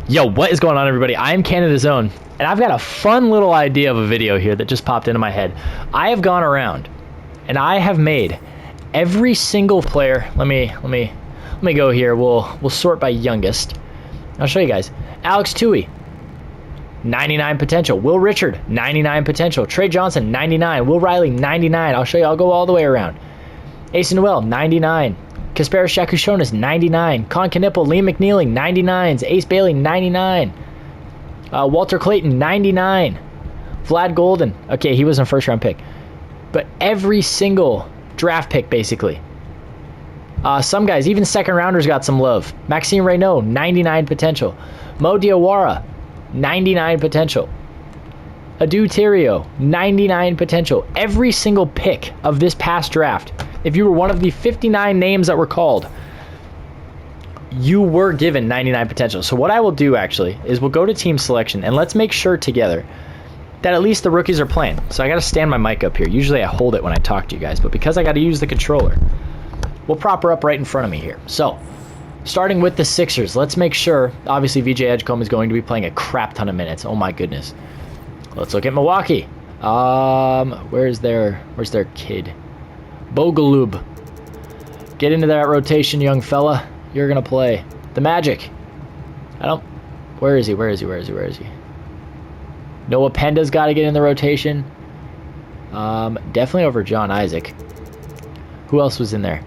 Yo, what is going on, everybody? I am Canada's Own, and I've got a fun little idea of a video here that just popped into my head. I have gone around and I have made every single player. Let me go here. We'll sort by youngest. I'll show you guys. Alex Tui, 99 potential. Will Richard, 99 potential. Trey Johnson, 99. Will Riley, 99. I'll show you. I'll go all the way around. Ace Noel, 99. Kasparis Shakushonis, 99. Con Knipple, Liam McNeely, 99s. Ace Bailey, 99. Walter Clayton, 99. Vlad Golden. Okay, he wasn't a first-round pick. But every single draft pick, basically. Some guys, even second-rounders got some love. Maxime Reynaud, 99 potential. Mo Diawara, 99 potential. Adu Theriault, 99 potential. Every single pick of this past draft, if you were one of the 59 names that were called, you were given 99 potential. So what I will do, actually, is we'll go to team selection, and let's make sure together that at least the rookies are playing. So I got to stand my mic up here. Usually I hold it when I talk to you guys, but because I got to use the controller, we'll prop her up right in front of me here. So starting with the Sixers, let's make sure, obviously VJ Edgecombe is going to be playing a crap ton of minutes. Oh my goodness. Let's look at Milwaukee. Where's their kid? Bogalub. Get into that rotation, young fella. You're gonna play. The Magic. Where is he? Noah Penda's got to get in the rotation. Definitely over John Isaac. Who else was in there?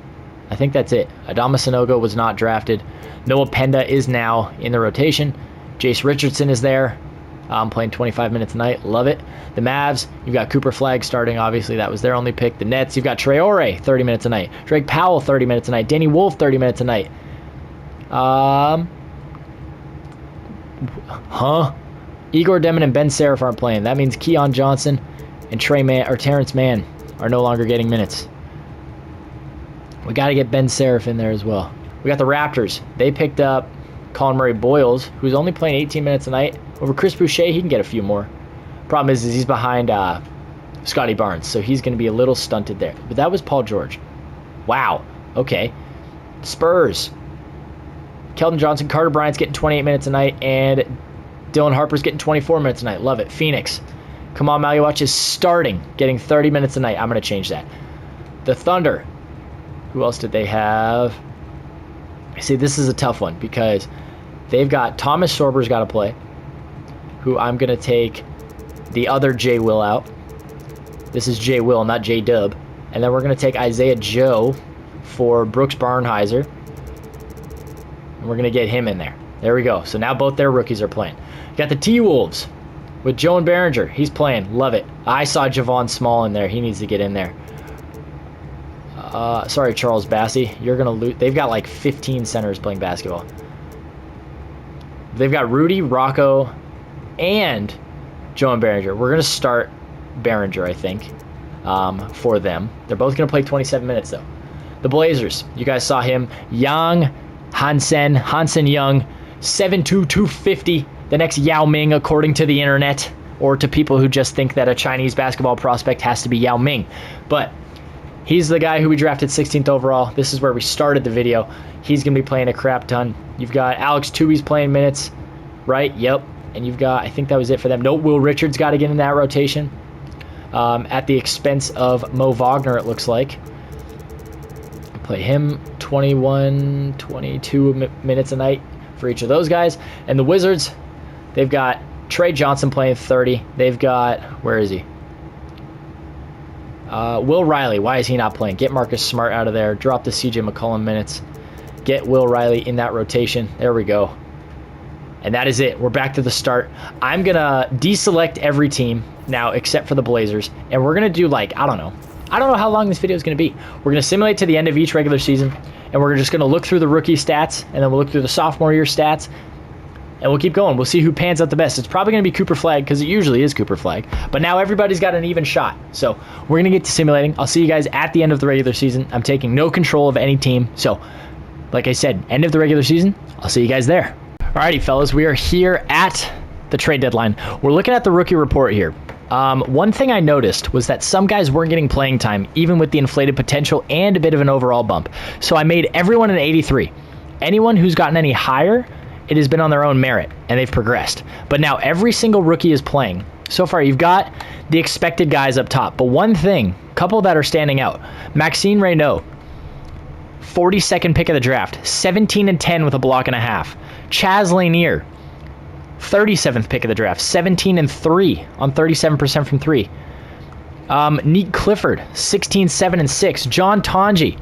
I think that's it. Adama Sanogo was not drafted. Noah Penda is now in the rotation. Jace Richardson is there. Playing 25 minutes a night. Love it. The Mavs, you've got Cooper Flagg starting. Obviously, that was their only pick. The Nets, you've got Traore, 30 minutes a night. Drake Powell, 30 minutes a night. Danny Wolf, 30 minutes a night. Igor Demin and Ben Seraph aren't playing. That means Keon Johnson and Terrence Mann are no longer getting minutes. We got to get Ben Seraph in there as well. We got the Raptors. They picked up Colin Murray-Boyles, who's only playing 18 minutes a night. Over Chris Boucher, he can get a few more. Problem is he's behind Scotty Barnes, so he's going to be a little stunted there. But that was Paul George. Wow. Okay. Spurs. Keldon Johnson, Carter Bryant's getting 28 minutes a night, and Dylan Harper's getting 24 minutes a night. Love it. Phoenix. Kamal Maluach is starting, getting 30 minutes a night. I'm going to change that. The Thunder. Who else did they have? See, this is a tough one because they've got Thomas Sorber's got to play, who I'm going to take the other J. Will out. This is J. Will, not J. Dub. And then we're going to take Isaiah Joe for Brooks Barnheiser. And we're going to get him in there. There we go. So now both their rookies are playing. You got the T-Wolves with Joan Behringer. He's playing. Love it. I saw Javon Small in there. He needs to get in there. Sorry, Charles Bassey. You're going to lose. They've got like 15 centers playing basketball. They've got Rudy, Rocco, and Joan Behringer. We're going to start Behringer, I think, for them. They're both going to play 27 minutes, though. The Blazers. You guys saw him. Hansen Young, 7'2", 250. The next Yao Ming, according to the internet, or to people who just think that a Chinese basketball prospect has to be Yao Ming. But he's the guy who we drafted 16th overall. This is where we started the video. He's going to be playing a crap ton. You've got Alex Tui's playing minutes, right? Yep. And you've got, I think that was it for them. No, Will Richards got to get in that rotation at the expense of Mo Wagner, it looks like. Play him 21, 22 minutes a night for each of those guys. And the Wizards, they've got Trey Johnson playing 30. They've got, where is he? Will Riley, why is he not playing? Get Marcus Smart out of there. Drop the CJ McCollum minutes. Get Will Riley in that rotation. There we go. And that is it. We're back to the start. I'm going to deselect every team now except for the Blazers. And we're going to do like, I don't know how long this video is going to be. We're going to simulate to the end of each regular season. And we're just going to look through the rookie stats. And then we'll look through the sophomore year stats. And we'll keep going. We'll see who pans out the best. It's probably going to be Cooper Flagg because it usually is Cooper Flagg. But now everybody's got an even shot. So we're going to get to simulating. I'll see you guys at the end of the regular season. I'm taking no control of any team. So, like I said, end of the regular season. I'll see you guys there. Alrighty, fellas. We are here at the trade deadline. We're looking at the rookie report here. One thing I noticed was that some guys weren't getting playing time, even with the inflated potential and a bit of an overall bump. So I made everyone an 83. Anyone who's gotten any higher it has been on their own merit, and they've progressed. But now every single rookie is playing. So far, you've got the expected guys up top. But one thing, a couple that are standing out. Maxime Reynaud, 42nd pick of the draft, 17-10 with a block and a half. Chaz Lanier, 37th pick of the draft, 17-3 on 37% from three. Neat Clifford, 16-7-6. John Tonji,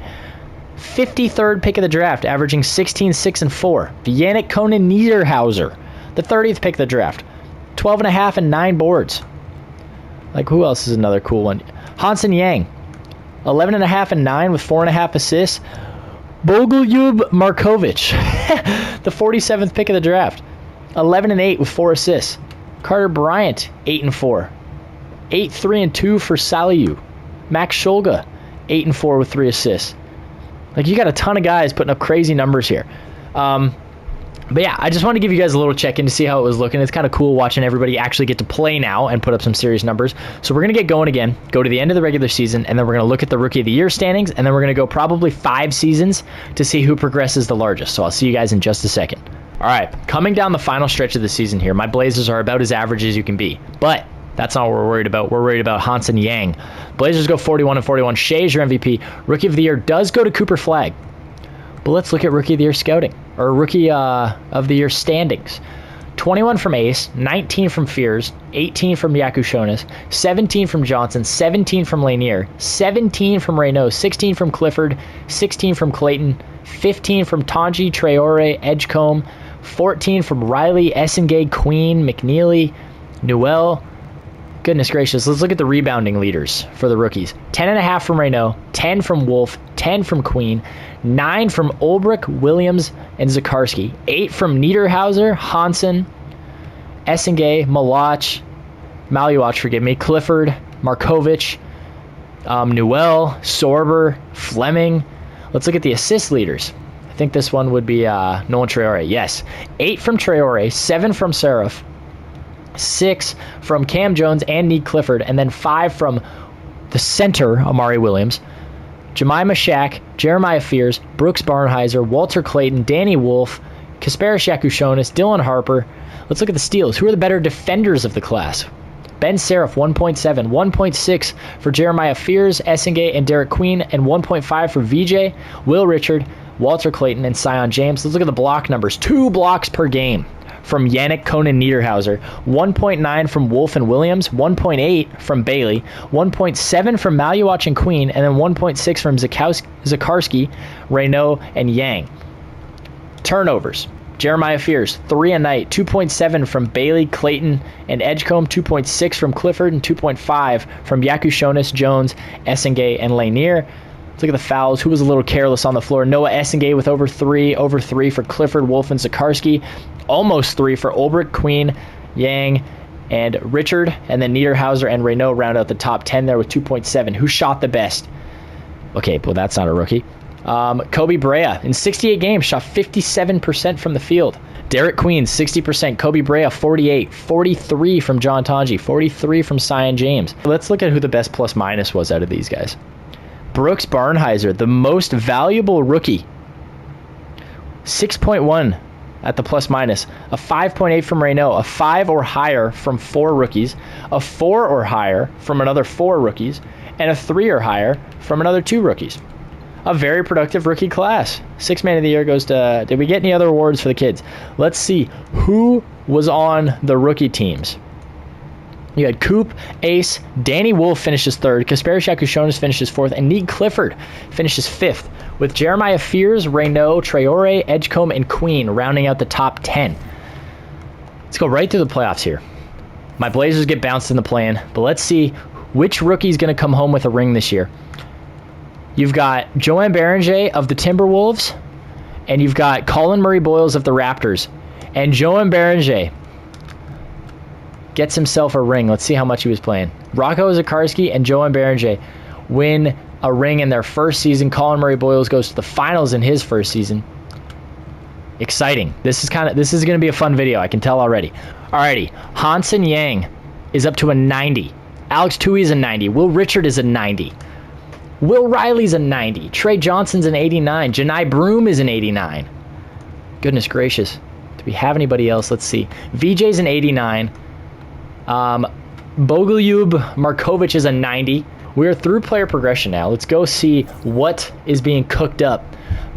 53rd pick of the draft, averaging 16-6-4. Yannick Conan Niederhauser, the 30th pick of the draft, 12.5 and 9 boards. Like, who else is another cool one? Hansen Yang, 11.5 and 9 with 4.5 assists. Bogolyub Markovic, the 47th pick of the draft, 11-8 with 4 assists. Carter Bryant, 8-4. 8-3-2 for Saliu. Max Shulga, 8-4 with 3 assists. Like, you got a ton of guys putting up crazy numbers here. But yeah, I just want to give you guys a little check-in to see how it was looking. It's kind of cool watching everybody actually get to play now and put up some serious numbers. So we're going to get going again, go to the end of the regular season, and then we're going to look at the Rookie of the Year standings, and then we're going to go probably 5 seasons to see who progresses the largest. So I'll see you guys in just a second. All right, coming down the final stretch of the season here, my Blazers are about as average as you can be. But that's not what we're worried about. We're worried about Hansen Yang. Blazers go 41-41. Shea's your MVP. Rookie of the Year does go to Cooper Flagg. But let's look at Rookie of the Year scouting, or Rookie of the Year standings. 21 from Ace, 19 from Fears, 18 from Yakushonis, 17 from Johnson, 17 from Lanier, 17 from Reynaud, 16 from Clifford, 16 from Clayton, 15 from Tonji, Traore, Edgecombe, 14 from Riley, Essengay, Queen, McNeely, Newell. Goodness gracious, let's look at the rebounding leaders for the rookies. 10.5 from Reynaud, 10 from Wolf, 10 from Queen, 9 from Ulbrich, Williams, and Zakarski, 8 from Niederhauser, Hansen, Essengay, Maluach, Clifford, Markovic, Newell, Sorber, Fleming. Let's look at the assist leaders. I think this one would be Nolan Traore. Yes, 8 from Traore, 7 from Seraph, 6 from Cam Jones and Neat Clifford, and then 5 from the center, Amari Williams, Jemima Shack, Jeremiah Fears, Brooks Barnheiser, Walter Clayton, Danny Wolf, Kasparis Yakushonis, Dylan Harper. Let's look at the steals. Who are the better defenders of the class? Ben Seraph, 1.7, 1.6 for Jeremiah Fears, Essengay, and Derek Queen, and 1.5 for VJ, Will Richard, Walter Clayton, and Sion James. Let's look at the block numbers. 2 blocks per game from Yannick Conan Niederhauser, 1.9 from Wolf and Williams, 1.8 from Bailey, 1.7 from Maluach and Queen, and then 1.6 from Zakarski, Reynaud, and Yang. Turnovers. Jeremiah Fears, 3 a night, 2.7 from Bailey, Clayton, and Edgecombe, 2.6 from Clifford, and 2.5 from Yakushonis, Jones, Essengay, and Lanier. Let's look at the fouls. Who was a little careless on the floor? Noah Essengay with over 3 for Clifford, Wolf, and Zakarski. Almost 3 for Ulbrich, Queen, Yang, and Richard. And then Niederhauser and Reynaud round out the top 10 there with 2.7. Who shot the best? Okay, well, that's not a rookie. Kobe Brea, in 68 games, shot 57% from the field. Derek Queen, 60%. Kobe Brea, 48. 43 from John Tonji. 43 from Sion James. Let's look at who the best plus-minus was out of these guys. Brooks Barnheiser, the most valuable rookie. 6.1 at the plus-minus. A 5.8 from Reynaud. A 5 or higher from 4 rookies. A 4 or higher from another 4 rookies. And a 3 or higher from another 2 rookies. A very productive rookie class. 6th man of the year goes to... Did we get any other awards for the kids? Let's see. Who was on the rookie teams? You had Coop, Ace, Danny Wolf finishes 3rd, Kasparis Yakushonis finishes 4th, and Neat Clifford finishes 5th, with Jeremiah Fears, Reynaud, Traore, Edgecombe, and Queen rounding out the top 10. Let's go right through the playoffs here. My Blazers get bounced in the play-in, but let's see which rookie's going to come home with a ring this year. You've got Joanne Berenger of the Timberwolves, and you've got Colin Murray Boyles of the Raptors. And Joanne Berenger gets himself a ring. Let's see how much he was playing. Rocco Zakarski and Joanne Berenger win a ring in their first season. Colin Murray Boyles goes to the finals in his first season. Exciting. This is going to be a fun video. I can tell already. Alrighty. Hansen Yang is up to a 90. Alex Tui is a 90. Will Richard is a 90. Will Riley's a 90. Trey Johnson's an 89. Janai Broom is an 89. Goodness gracious. Do we have anybody else? Let's see. VJ's an 89. Bogolyub Markovic is a 90. We're through player progression now. Let's go see what is being cooked up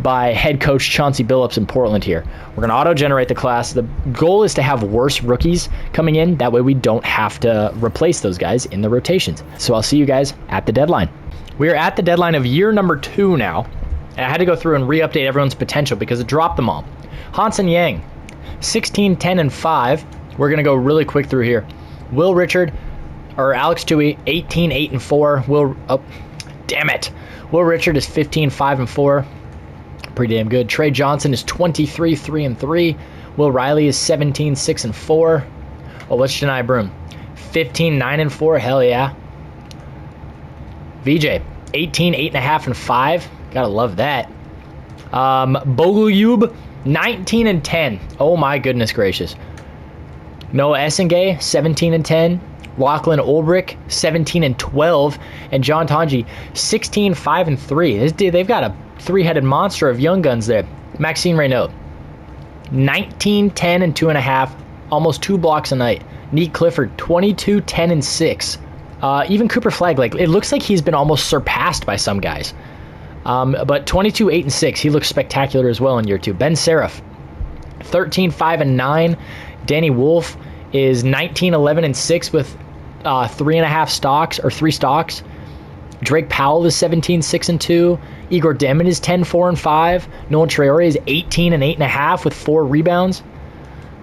by head coach Chauncey Billups in Portland here. We're going to auto-generate the class. The goal is to have worse rookies coming in. That way we don't have to replace those guys in the rotations. So I'll see you guys at the deadline. We are at the deadline of year number 2 now. And I had to go through and re-update everyone's potential because it dropped them all. Hansen Yang, 16, 10, and 5. We're going to go really quick through here. Will Richard, or Alex Tui, 18, 8, and 4. Will Richard is 15, 5, and 4. Pretty damn good. Trey Johnson is 23, 3, and 3. Will Riley is 17, 6, and 4. Oh, let's deny Broom. 15, 9, and 4. Hell yeah. VJ, 18, 8.5, and 5. Gotta love that. Bogolyub, 19 and 10. Oh my goodness gracious. Noah Essengay, 17 and 10. Lachlan Ulbrich, 17 and 12. And John Tanji, 16, 5, and 3. They've got a three-headed monster of young guns there. Maxime Reynaud, 19, 10, and 2.5. Almost 2 blocks a night. Neat Clifford, 22, 10, and 6. Even Cooper Flagg, like, it looks like he's been almost surpassed by some guys. But 22, 8, and 6. He looks spectacular as well in year 2. Ben Seraph, 13, 5, and 9. Danny Wolf is 19, 11, and 6 with 3.5 stocks, or 3 stocks. Drake Powell is 17, 6, and 2. Igor Demin is 10, 4, and 5. Nolan Traore is 18 and 8.5 with 4 rebounds.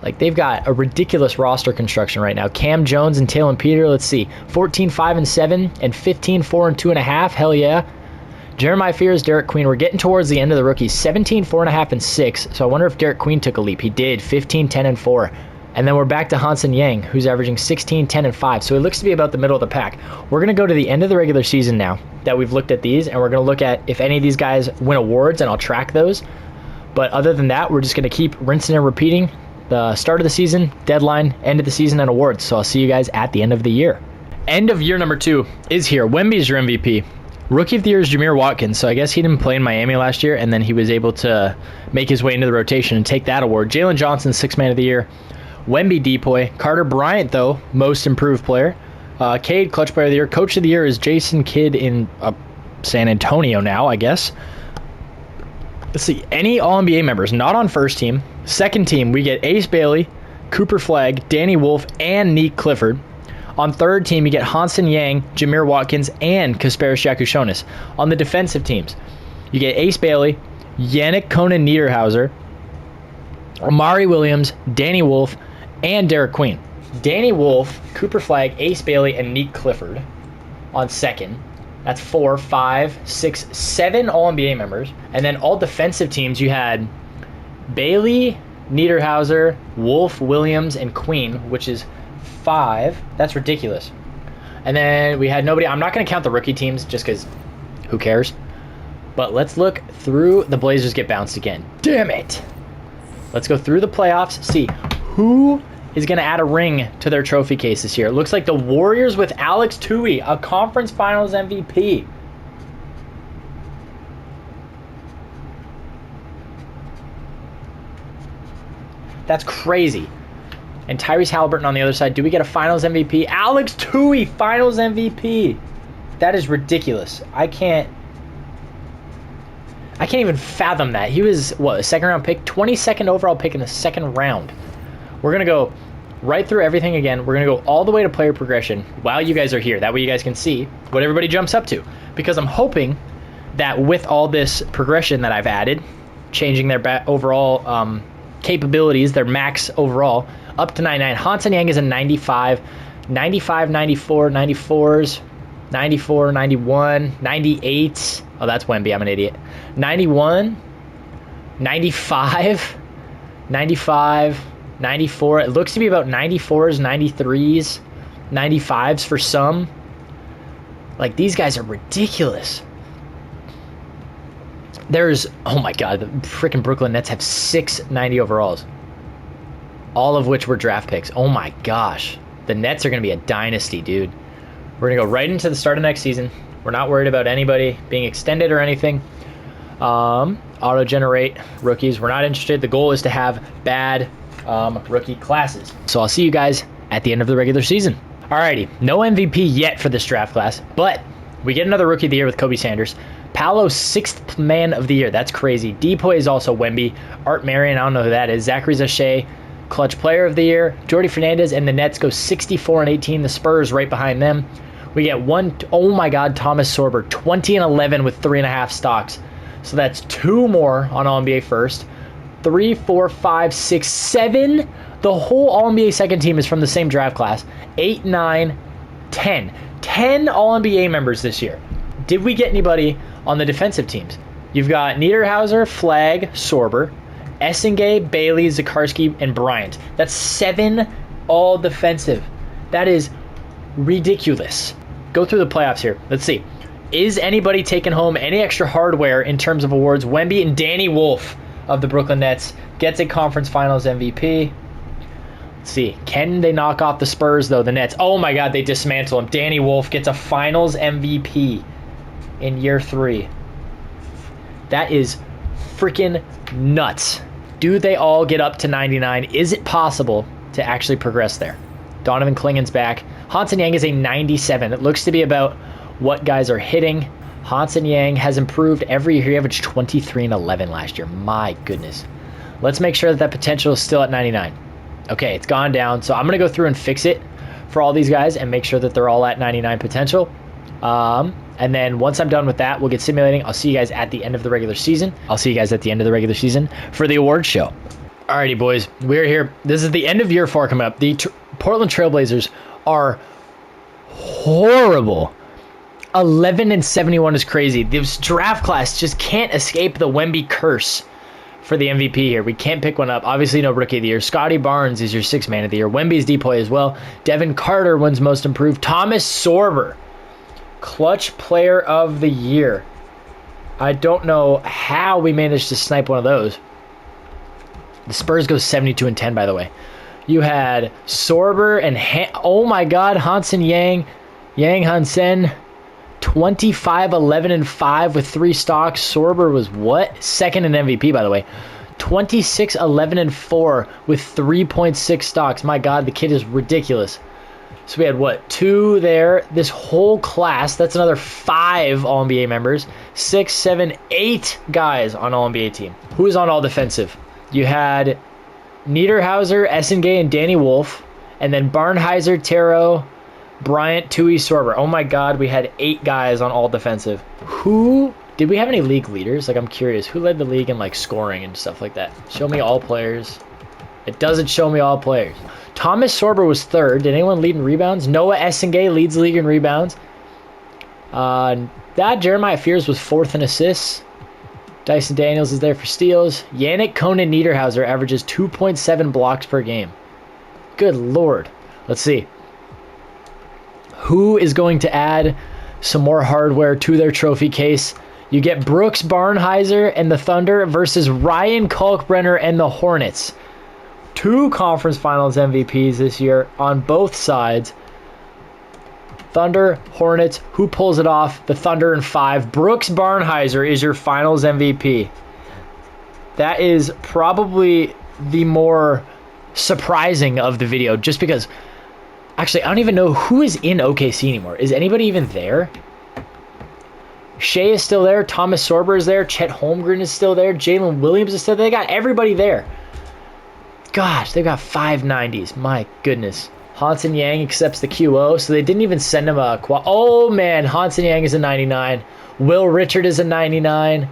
Like, they've got a ridiculous roster construction right now. Cam Jones and Talon Peter, let's see. 14, 5, and 7, and 15, 4, and 2.5. Hell yeah. Jeremiah Fears, Derek Queen. We're getting towards the end of the rookies. 17, 4.5, and 6. So I wonder if Derek Queen took a leap. He did. 15, 10, and 4. And then we're back to Hansen Yang, who's averaging 16, 10, and 5. So it looks to be about the middle of the pack. We're going to go to the end of the regular season now that we've looked at these, and we're going to look at if any of these guys win awards, and I'll track those. But other than that, we're just going to keep rinsing and repeating the start of the season, deadline, end of the season, and awards. So I'll see you guys at the end of the year. End of year number 2 is here. Wemby is your MVP. Rookie of the year is Jameer Watkins, so I guess he didn't play in Miami last year, and then he was able to make his way into the rotation and take that award. Jalen Johnson, 6th man of the year. Wemby, Depoy. Carter Bryant, though, most improved player. Cade, clutch player of the year. Coach of the year is Jason Kidd in San Antonio now, I guess. Let's see. Any All-NBA members not on first team. Second team, we get Ace Bailey, Cooper Flagg, Danny Wolf, and Neat Clifford. On third team, you get Hansen Yang, Jameer Watkins, and Kasparis Jakushonis. On the defensive teams, you get Ace Bailey, Yannick Conan Niederhauser, Amari Williams, Danny Wolf, and Derek Queen. Danny Wolf, Cooper Flagg, Ace Bailey, and Neat Clifford on second. That's 4, 5, 6, 7 All-NBA members. And then all defensive teams, you had Bailey, Niederhauser, Wolf, Williams, and Queen, which is 5. That's ridiculous. And then we had nobody. I'm not going to count the rookie teams just because who cares? But let's look through. The Blazers get bounced again. Damn it. Let's go through the playoffs, see who is going to add a ring to their trophy case this year. It looks like the Warriors with Alex Tui, a conference finals MVP. That's crazy. And Tyrese Halliburton on the other side. Do we get a finals MVP? Alex Tui, finals MVP. That is ridiculous. I can't even fathom that. He was, what, a second-round pick? 22nd overall pick in the second round. We're going to go right through everything again. We're going to go all the way to player progression while you guys are here. That way you guys can see what everybody jumps up to. Because I'm hoping that with all this progression that I've added, changing their overall capabilities, their max overall, up to 99. Hansen Yang is a 95, 95, 94, 94s, 94, 91, 98. Oh, that's Wemby. I'm an idiot. 91, 95, 95, 94. It looks to be about 94s, 93s, 95s for some. Like, these guys are ridiculous. There's, oh my God, the freaking Brooklyn Nets have 6 90 overalls. All of which were draft picks. Oh my gosh. The Nets are going to be a dynasty, dude. We're going to go right into the start of next season. We're not worried about anybody being extended or anything. Auto-generate rookies. We're not interested. The goal is to have bad rookie classes. So I'll see you guys at the end of the regular season. Alrighty, no MVP yet for this draft class, but we get another rookie of the year with Kobe Sanders. Paolo, 6th man of the year. That's crazy. Depoy is also Wemby. Art Marion, I don't know who that is. Zachary Zachet, clutch player of the year. Jordy Fernandez, and the Nets go 64 and 18. The Spurs right behind them. We get oh my God, Thomas Sorber, 20 and 11 with 3.5 stocks. So that's 2 more on All-NBA first. 3, 4, 5, 6, 7. The whole All-NBA second team is from the same draft class. 8, 9, 10. 10 All-NBA members this year. Did we get anybody on the defensive teams? You've got Niederhauser, Flagg, Sorber, Essengay, Bailey, Zakarsky, and Bryant. That's 7 all defensive. That is ridiculous. Go through the playoffs here. Let's see. Is anybody taking home any extra hardware in terms of awards? Wemby and Danny Wolf of the Brooklyn Nets gets a conference finals MVP. Let's see. Can they knock off the Spurs, though? The Nets. Oh, my God. They dismantle him. Danny Wolf gets a finals MVP in year 3. That is freaking nuts. Do they all get up to 99? Is it possible to actually progress there? Donovan Klingen's back. Hansen Yang is a 97. It looks to be about what guys are hitting. Hansen Yang has improved every year. He averaged 23 and 11 last year. My goodness. Let's make sure that potential is still at 99. Okay, it's gone down. So I'm going to go through and fix it for all these guys and make sure that they're all at 99 potential. And then once I'm done with that, we'll get simulating. I'll see you guys at the end of the regular season. I'll see you guys at the end of the regular season for the awards show. Alrighty, boys. We're here. This is the end of year 4 coming up. The Portland Trailblazers are horrible. 11 and 71 is crazy. This draft class just can't escape the Wemby curse for the MVP here. We can't pick one up. Obviously, no rookie of the year. Scotty Barnes is your 6th man of the year. Wemby's Depoy as well. Devin Carter wins most improved. Thomas Sorber, clutch player of the year. I don't know how we managed to snipe one of those. The Spurs go 72 and 10, by the way. You had Sorber and oh my God, Hansen Yang Hansen, 25, 11, and 5 with 3 stocks. Sorber was what? 2nd in MVP, by the way. 26, 11, and 4 with 3.6 stocks. My God, the kid is ridiculous. So we had what? 2 there. This whole class, that's another 5 All-NBA members. 6, 7, 8 guys on All-NBA team. Who is on all defensive? You had Niederhauser, Essengay, and Danny Wolf. And then Barnheiser, Taro, Bryant, Tui, Sorber. Oh my God, we had 8 guys on all defensive. Did we have any league leaders? Like, I'm curious. Who led the league in, like, scoring and stuff like that? Show me all players. It doesn't show me all players. Thomas Sorber was 3rd. Did anyone lead in rebounds? Noah Essengay leads the league in rebounds. Jeremiah Fears was 4th in assists. Dyson Daniels is there for steals. Yannick Conan Niederhauser averages 2.7 blocks per game. Good Lord. Let's see. Who is going to add some more hardware to their trophy case? You get Brooks Barnheiser and the Thunder versus Ryan Kalkbrenner and the Hornets. 2 conference finals MVPs this year on both sides. Thunder, Hornets, who pulls it off? The Thunder in 5. Brooks Barnheiser is your finals MVP. That is probably the more surprising of the video, just because, actually, I don't even know who is in OKC anymore. Is anybody even there? Shea is still there. Thomas Sorber is there. Chet Holmgren is still there. Jalen Williams is still there. They got everybody there. Gosh, they've got 5 90s. My goodness. Hansen Yang accepts the QO, so they didn't even send him a oh man, Hansen Yang is a 99. Will Richard is a 99.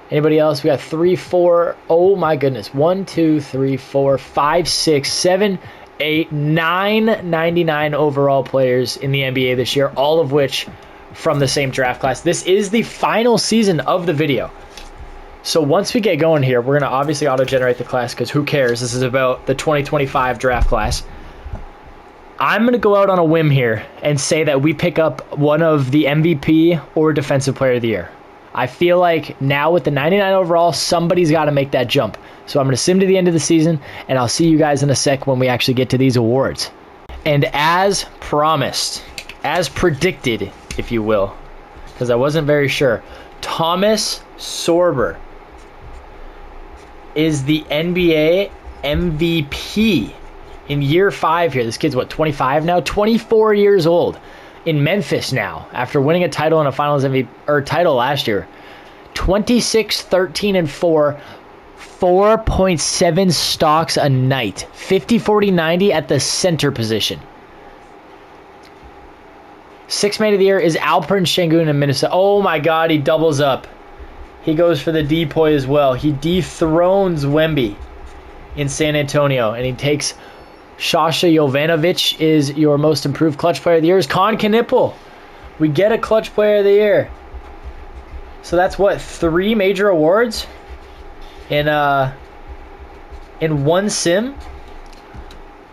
Anybody else? We got 3, 4. Oh my goodness. 1, 2, 3, 4, 5, 6, 7, 8, 9 99 overall players in the NBA this year, all of which from the same draft class. This is the final season of the video. So once we get going here, we're going to obviously auto-generate the class because who cares? This is about the 2025 draft class. I'm going to go out on a whim here and say that we pick up one of the MVP or Defensive Player of the Year. I feel like now with the 99 overall, somebody's got to make that jump. So I'm going to sim to the end of the season, and I'll see you guys in a sec when we actually get to these awards. And as promised, as predicted, if you will, because I wasn't very sure, Thomas Sorber is the NBA MVP in year 5 here. This kid's what, 25 now? 24 years old in Memphis now after winning a title and a finals MVP or title last year. 26, 13, and 4. 4.7 stocks a night. 50, 40, 90 at the center position. 6th man of the year is Alperen Sengun in Minnesota. Oh my God, he doubles up. He goes for the depoy as well. He dethrones Wemby in San Antonio, and he takes Sasha Jovanovic is your most improved clutch player of the year. Is Con Knipple. We get a clutch player of the year. So that's what, 3 major awards in one sim.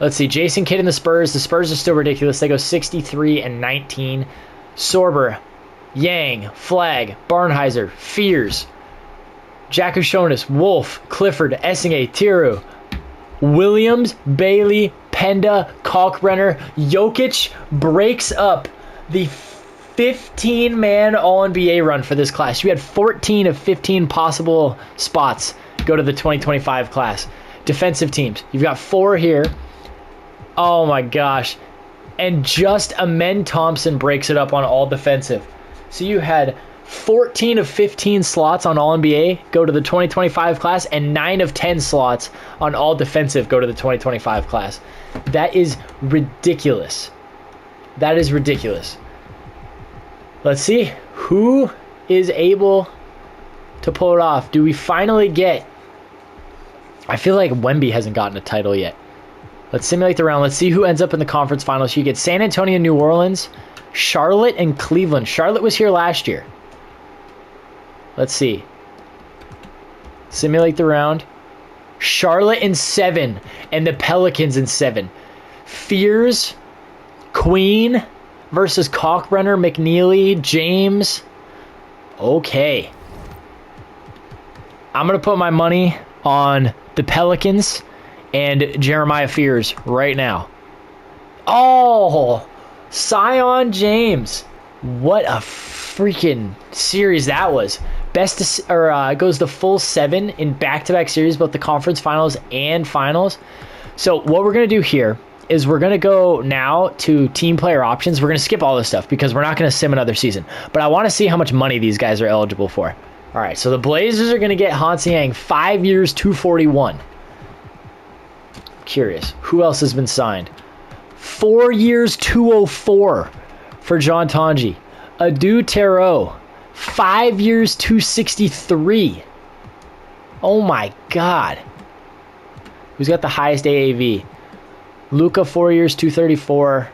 Let's see, Jason Kidd and the Spurs. The Spurs are still ridiculous. They go 63 and 19. Sorber, Yang, Flag, Barnheiser, Fears, Jakushonis, Wolf, Clifford, Essinge, Tiru, Williams, Bailey, Penda, Kalkbrenner. Jokic breaks up the 15-man All-NBA run for this class. You had 14 of 15 possible spots go to the 2025 class. Defensive teams. You've got 4 here. Oh my gosh. And just Amen Thompson breaks it up on all defensive. So you had 14 of 15 slots on All-NBA go to the 2025 class, and 9 of 10 slots on all defensive go to the 2025 class. That is ridiculous. That is ridiculous. Let's see who is able to pull it off. Do we finally get... I feel like Wemby hasn't gotten a title yet. Let's simulate the round. Let's see who ends up in the conference finals. You get San Antonio, New Orleans, Charlotte, and Cleveland. Charlotte was here last year. Let's see. Simulate the round. Charlotte in 7, and the Pelicans in 7. Fears, Queen versus Kalkbrenner, McNeely, James. Okay. I'm going to put my money on the Pelicans and Jeremiah Fears right now. Oh, Zion James. What a freaking series that was. Goes the full 7 in back-to-back series, both the conference finals and finals. So what we're going to do here is we're going to go now to team player options. We're going to skip all this stuff because we're not going to sim another season. But I want to see how much money these guys are eligible for. All right, so the Blazers are going to get Hansi Yang 5 years, $241. Curious. Who else has been signed? 4 years, $204 for John Tonji. Adu Terreau, 5 years, $263. Oh my God. Who's got the highest AAV? Luka, 4 years, $234.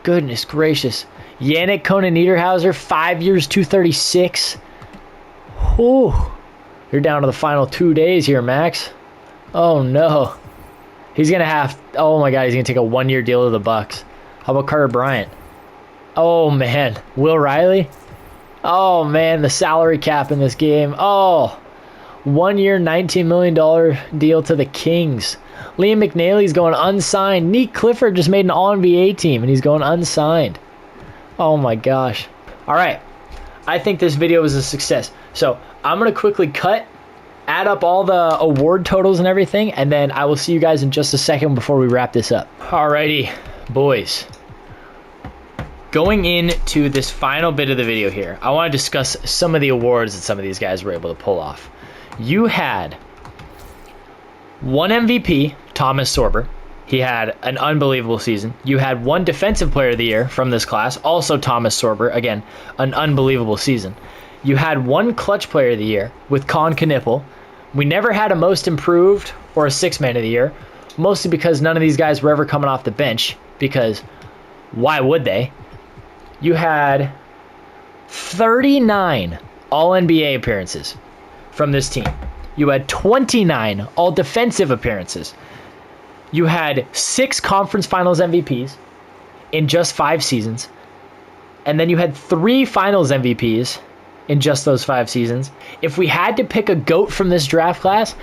Goodness gracious. Yannick Conan Niederhauser, 5 years, $236. Whew. You're down to the final 2 days here, Max. Oh no. He's going to have... Oh my God, he's going to take a 1-year deal to the Bucks. How about Carter Bryant? Oh man. Will Riley? Oh man, the salary cap in this game. Oh. 1 year, $19 million deal to the Kings. Liam McNaley's going unsigned. Nick Clifford just made an All-NBA team, and he's going unsigned. Oh my gosh. All right. I think this video was a success. So I'm going to quickly add up all the award totals and everything, and then I will see you guys in just a second before we wrap this up. Alrighty, boys. Going into this final bit of the video here, I want to discuss some of the awards that some of these guys were able to pull off. You had 1 MVP, Thomas Sorber. He had an unbelievable season. You had 1 Defensive Player of the Year from this class, also Thomas Sorber. Again, an unbelievable season. You had 1 Clutch Player of the Year with Con Knipple. We never had a Most Improved or a 6th Man of the Year, mostly because none of these guys were ever coming off the bench, because why would they? You had 39 All-NBA appearances from this team. You had 29 All-Defensive appearances. You had 6 Conference Finals MVPs in just 5 seasons. And then you had 3 Finals MVPs in just those 5 seasons. If we had to pick a GOAT from this draft class,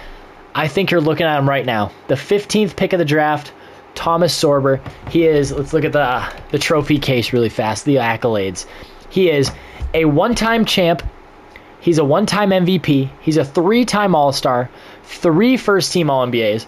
I think you're looking at him right now. The 15th pick of the draft, Thomas Sorber. He is, let's look at the trophy case really fast, the accolades. He is a 1-time champ. He's a 1-time MVP. He's a 3-time All-Star, 3 first-team All-NBAs,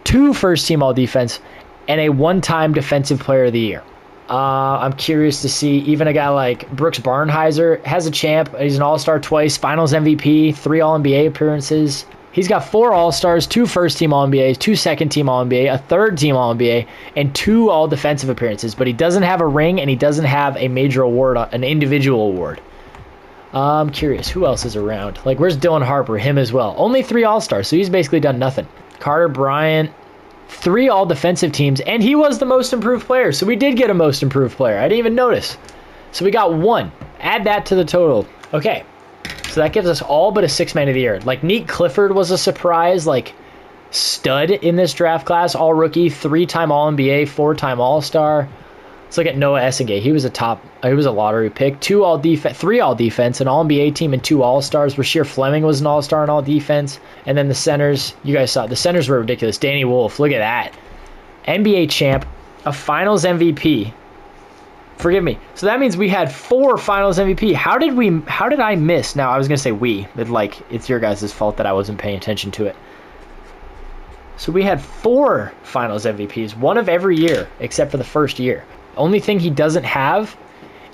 2 first-team all-defense, and a 1-time defensive player of the year. I'm curious to see even a guy like Brooks Barnheiser has a champ. He's an all-star twice, finals MVP, 3 All-NBA appearances. He's got 4 All-Stars, 2 first-team All-NBAs, 2 second-team All-NBA, a third-team All-NBA, and 2 all-defensive appearances. But he doesn't have a ring, and he doesn't have a major award, an individual award. I'm curious, who else is around? Like, where's Dylan Harper? Him as well. Only 3 All-Stars, so he's basically done nothing. Carter Bryant, 3 all-defensive teams, and he was the most improved player. So we did get a most improved player. I didn't even notice. So we got 1. Add that to the total. Okay, so that gives us all but a 6-man of the year. Like, Neat Clifford was a surprise, like, stud in this draft class. All-rookie, 3-time All-NBA, 4-time All-Star. Let's look at Noah Essengate. He was a lottery pick. 3 all-defense, an All-NBA team, and 2 All-Stars. Rasheer Fleming was an All-Star in all-defense. And then the centers, you guys saw, the centers were ridiculous. Danny Wolf, look at that. NBA champ, a finals MVP. Forgive me. So that means we had 4 finals MVP. How did I miss? Now, I was going to say we, but like, it's your guys' fault that I wasn't paying attention to it. So we had 4 finals MVPs, 1 of every year, except for the first year. Only thing he doesn't have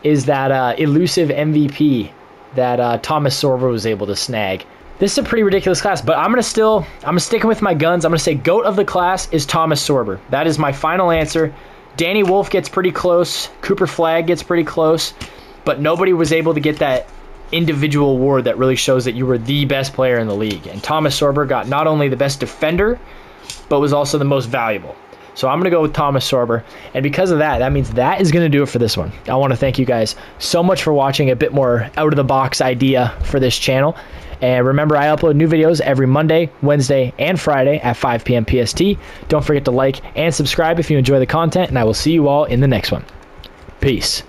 is that elusive MVP that Thomas Sorber was able to snag. This is a pretty ridiculous class, but I'm sticking with my guns. I'm gonna say GOAT of the class is Thomas Sorber. That is my final answer. Danny Wolf gets pretty close. Cooper Flagg gets pretty close, but nobody was able to get that individual award that really shows that you were the best player in the league. And Thomas Sorber got not only the best defender, but was also the most valuable. So I'm going to go with Thomas Sorber. And because of that, that means that is going to do it for this one. I want to thank you guys so much for watching a bit more out-of-the-box idea for this channel. And remember, I upload new videos every Monday, Wednesday, and Friday at 5 p.m. PST. Don't forget to like and subscribe if you enjoy the content, and I will see you all in the next one. Peace.